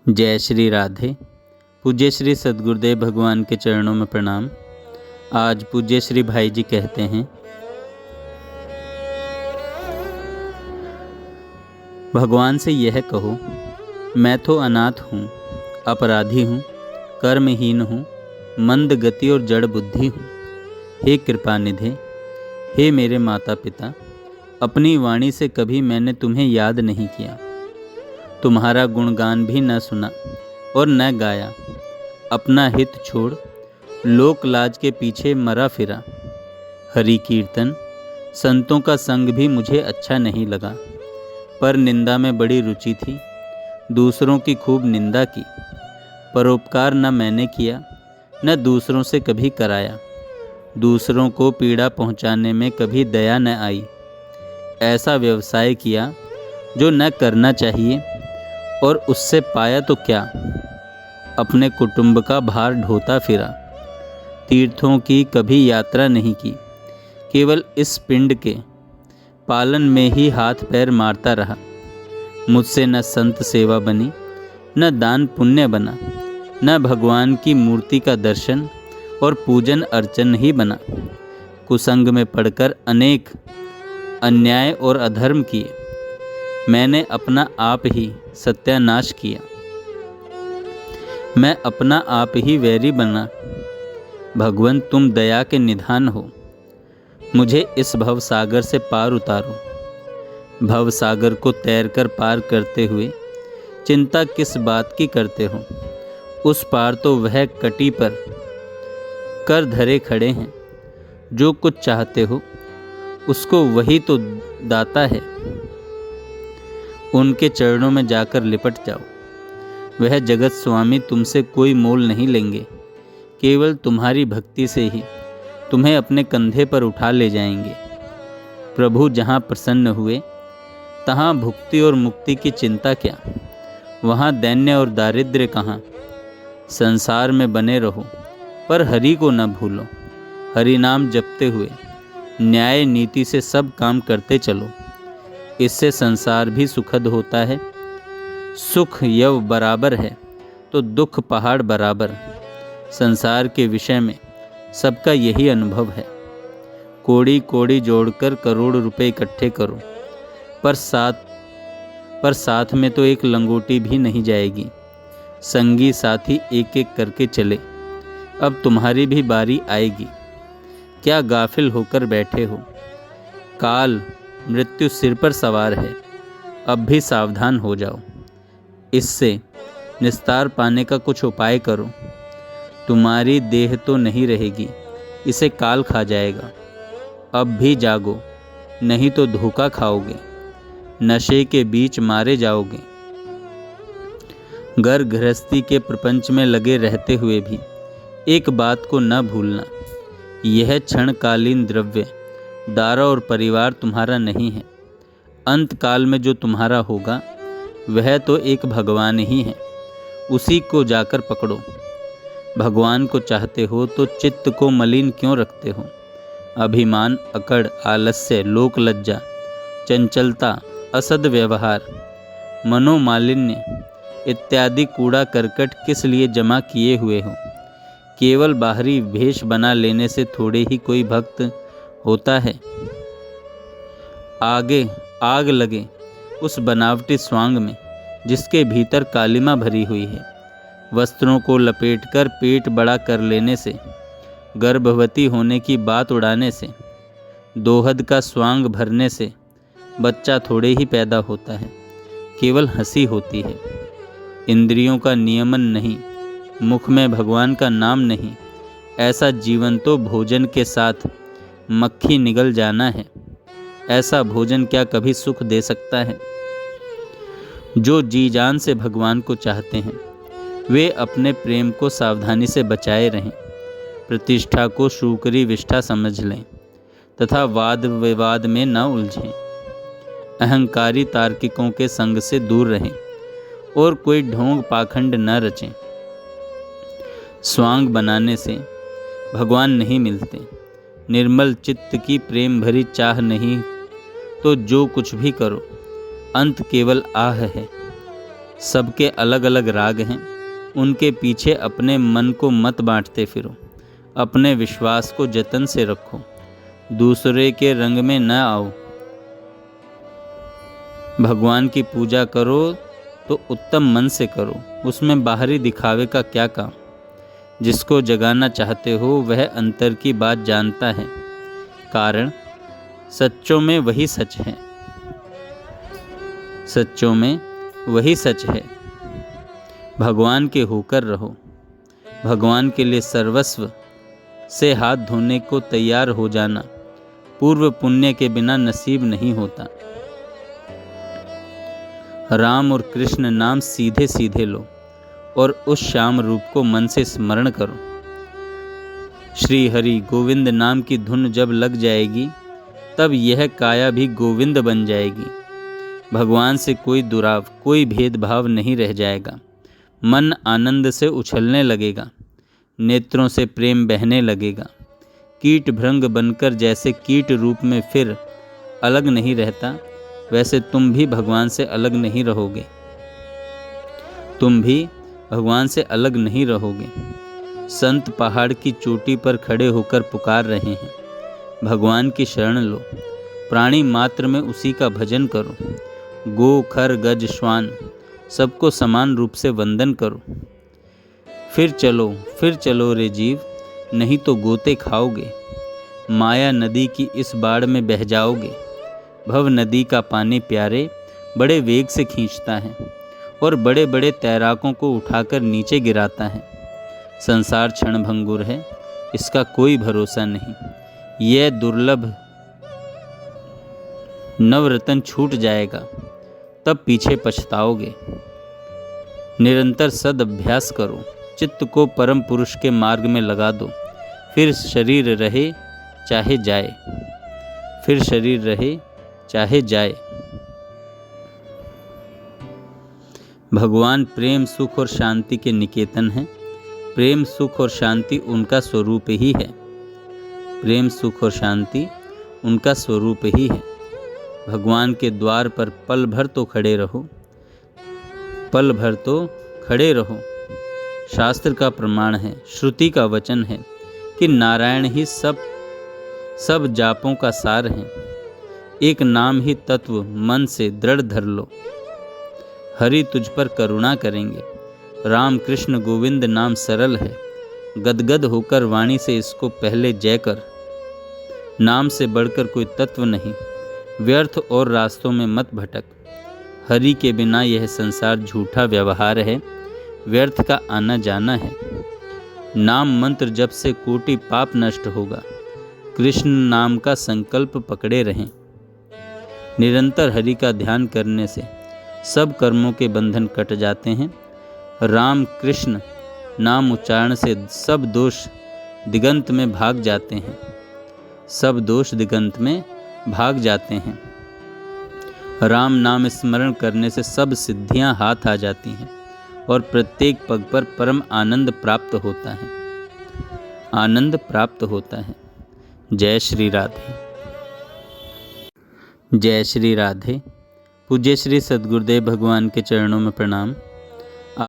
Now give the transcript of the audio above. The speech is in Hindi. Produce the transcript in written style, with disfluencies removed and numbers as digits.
जय श्री राधे। पूज्य श्री सद्गुरुदेव भगवान के चरणों में प्रणाम। आज पूज्य श्री भाई जी कहते हैं, भगवान से यह कहो, मैं तो अनाथ हूँ, अपराधी हूँ, कर्महीन हूँ, मंद गति और जड़ बुद्धि हूँ। हे कृपा निधे, हे मेरे माता पिता, अपनी वाणी से कभी मैंने तुम्हें याद नहीं किया, तुम्हारा गुणगान भी न सुना और न गाया। अपना हित छोड़ लोक लाज के पीछे मरा फिरा। हरि कीर्तन संतों का संग भी मुझे अच्छा नहीं लगा, पर निंदा में बड़ी रुचि थी, दूसरों की खूब निंदा की। परोपकार न मैंने किया, न दूसरों से कभी कराया। दूसरों को पीड़ा पहुंचाने में कभी दया न आई। ऐसा व्यवसाय किया जो न करना चाहिए, और उससे पाया तो क्या, अपने कुटुंब का भार ढोता फिरा। तीर्थों की कभी यात्रा नहीं की, केवल इस पिंड के पालन में ही हाथ पैर मारता रहा। मुझसे न संत सेवा बनी, न दान पुण्य बना, न भगवान की मूर्ति का दर्शन और पूजन अर्चन ही बना। कुसंग में पड़कर अनेक अन्याय और अधर्म किए। मैंने अपना आप ही सत्यानाश किया। मैं अपना आप ही वैरी बना। भगवान तुम दया के निधान हो, मुझे इस भव सागर से पार उतारो। भव सागर को तैरकर पार करते हुए चिंता किस बात की करते हो। उस पार तो वह कटी पर कर धरे खड़े हैं। जो कुछ चाहते हो उसको वही तो दाता है, उनके चरणों में जाकर लिपट जाओ। वह जगत स्वामी तुमसे कोई मोल नहीं लेंगे, केवल तुम्हारी भक्ति से ही तुम्हें अपने कंधे पर उठा ले जाएंगे। प्रभु जहाँ प्रसन्न हुए तहाँ भुक्ति और मुक्ति की चिंता क्या, वहाँ दैन्य और दारिद्र्य कहाँ। संसार में बने रहो पर हरि को न भूलो। हरि नाम जपते हुए न्याय नीति से सब काम करते चलो, इससे संसार भी सुखद होता है। सुख यव बराबर है तो दुख पहाड़ बराबर। संसार के विषय में सबका यही अनुभव है। कोड़ी कोड़ी जोड़कर करोड़ रुपए इकट्ठे करो, पर साथ में तो एक लंगोटी भी नहीं जाएगी। संगी साथी एक एक करके चले, अब तुम्हारी भी बारी आएगी। क्या गाफिल होकर बैठे हो, काल मृत्यु सिर पर सवार है, अब भी सावधान हो जाओ। इससे निस्तार पाने का कुछ उपाय करो। तुम्हारी देह तो नहीं रहेगी, इसे काल खा जाएगा। अब भी जागो, नहीं तो धोखा खाओगे, नशे के बीच मारे जाओगे। घर गृहस्थी के प्रपंच में लगे रहते हुए भी एक बात को न भूलना, यह क्षणकालीन द्रव्य दारा और परिवार तुम्हारा नहीं है। अंत काल में जो तुम्हारा होगा वह तो एक भगवान ही है, उसी को जाकर पकड़ो। भगवान को चाहते हो तो चित्त को मलिन क्यों रखते हो। अभिमान, अकड़, आलस्य, लोक लज्जा, चंचलता, असद व्यवहार, मनोमालिन्य इत्यादि कूड़ा करकट किस लिए जमा किए हुए हो। केवल बाहरी भेष बना लेने से थोड़े ही कोई भक्त होता है। आगे आग लगे उस बनावटी स्वांग में जिसके भीतर कालिमा भरी हुई है। वस्त्रों को लपेटकर पेट बड़ा कर लेने से, गर्भवती होने की बात उड़ाने से, दोहद का स्वांग भरने से बच्चा थोड़े ही पैदा होता है, केवल हंसी होती है। इंद्रियों का नियमन नहीं, मुख में भगवान का नाम नहीं, ऐसा जीवन तो भोजन के साथ मक्खी निगल जाना है। ऐसा भोजन क्या कभी सुख दे सकता है। जो जी जान से भगवान को चाहते हैं वे अपने प्रेम को सावधानी से बचाए रहें। प्रतिष्ठा को शूकरी विष्ठा समझ लें तथा वाद विवाद में न उलझें। अहंकारी तार्किकों के संग से दूर रहें और कोई ढोंग पाखंड न रचें। स्वांग बनाने से भगवान नहीं मिलते। निर्मल चित्त की प्रेम भरी चाह नहीं तो जो कुछ भी करो अंत केवल आह है। सबके अलग अलग राग हैं, उनके पीछे अपने मन को मत बांटते फिरो। अपने विश्वास को जतन से रखो, दूसरे के रंग में न आओ। भगवान की पूजा करो तो उत्तम मन से करो, उसमें बाहरी दिखावे का क्या काम। जिसको जगाना चाहते हो वह अंतर की बात जानता है, कारण सच्चों में वही सच है। सच्चों में वही सच है। भगवान के होकर रहो। भगवान के लिए सर्वस्व से हाथ धोने को तैयार हो जाना पूर्व पुण्य के बिना नसीब नहीं होता। राम और कृष्ण नाम सीधे सीधे लो और उस श्याम रूप को मन से स्मरण करो। श्री हरि गोविंद नाम की धुन जब लग जाएगी तब यह काया भी गोविंद बन जाएगी। भगवान से कोई दुराव, कोई भेदभाव नहीं रह जाएगा। मन आनंद से उछलने लगेगा, नेत्रों से प्रेम बहने लगेगा। कीट भृंग बनकर जैसे कीट रूप में फिर अलग नहीं रहता, वैसे तुम भी भगवान से अलग नहीं रहोगे। तुम भी भगवान से अलग नहीं रहोगे। संत पहाड़ की चोटी पर खड़े होकर पुकार रहे हैं, भगवान की शरण लो। प्राणी मात्र में उसी का भजन करो। गो, खर, गज, श्वान सबको समान रूप से वंदन करो। फिर चलो रे जीव, नहीं तो गोते खाओगे। माया नदी की इस बाढ़ में बह जाओगे। भव नदी का पानी प्यारे बड़े वेग से खींचता है और बड़े बड़े तैराकों को उठाकर नीचे गिराता है। संसार क्षणभंगुर है, इसका कोई भरोसा नहीं। यह दुर्लभ नवरत्न छूट जाएगा, तब पीछे पछताओगे। निरंतर सद अभ्यास करो, चित्त को परम पुरुष के मार्ग में लगा दो। फिर शरीर रहे चाहे जाए, फिर शरीर रहे चाहे जाए। भगवान प्रेम, सुख और शांति के निकेतन हैं। प्रेम, सुख और शांति उनका स्वरूप ही है। प्रेम, सुख और शांति उनका स्वरूप ही है। भगवान के द्वार पर पल भर तो खड़े रहो, पल भर तो खड़े रहो। शास्त्र का प्रमाण है, श्रुति का वचन है कि नारायण ही सब जापों का सार है। एक नाम ही तत्व मन से दृढ़ धर लो। हरि तुझ पर करुणा करेंगे। राम, कृष्ण, गोविंद नाम सरल है। गदगद होकर वाणी से इसको पहले जय कर। नाम से बढ़कर कोई तत्व नहीं। व्यर्थ और रास्तों में मत भटक। हरि के बिना यह संसार झूठा व्यवहार है, व्यर्थ का आना जाना है। नाम मंत्र जप से कोटि पाप नष्ट होगा। कृष्ण नाम का संकल्प पकड़े रहें। निरंतर हरि का ध्यान करने से सब कर्मों के बंधन कट जाते हैं। राम, कृष्ण नाम उच्चारण से सब दोष दिगंत में भाग जाते हैं। सब दोष दिगंत में भाग जाते हैं। राम नाम स्मरण करने से सब सिद्धियां हाथ आ जाती हैं और प्रत्येक पग पर परम आनंद प्राप्त होता है। आनंद प्राप्त होता है। जय श्री राधे। जय श्री राधे। पूज्य श्री सद्गुरुदेव भगवान के चरणों में प्रणाम।